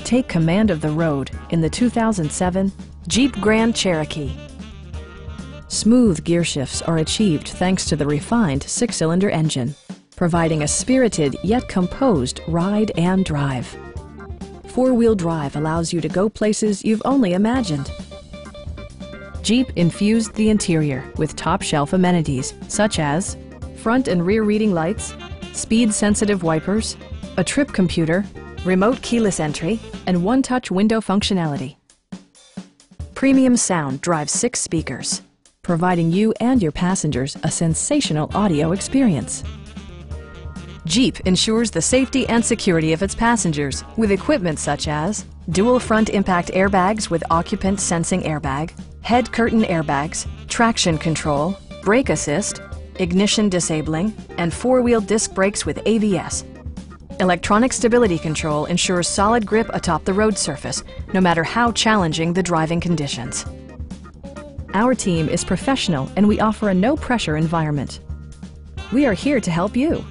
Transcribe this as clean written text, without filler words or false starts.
Take command of the road in the 2007 Jeep Grand Cherokee. Smooth gear shifts are achieved thanks to the refined 6-cylinder engine, providing a spirited yet composed ride and drive. 4-wheel drive allows you to go places you've only imagined. Jeep infused the interior with top-shelf amenities such as front and rear reading lights, speed-sensitive wipers, a trip computer, remote keyless entry, and one-touch window functionality. Premium sound drives 6 speakers, providing you and your passengers a sensational audio experience. Jeep ensures the safety and security of its passengers with equipment such as dual front impact airbags with occupant sensing airbag, head curtain airbags, traction control, brake assist, ignition disabling, and 4-wheel disc brakes with ABS. Electronic stability control ensures solid grip atop the road surface, no matter how challenging the driving conditions. Our team is professional and we offer a no-pressure environment. We are here to help you.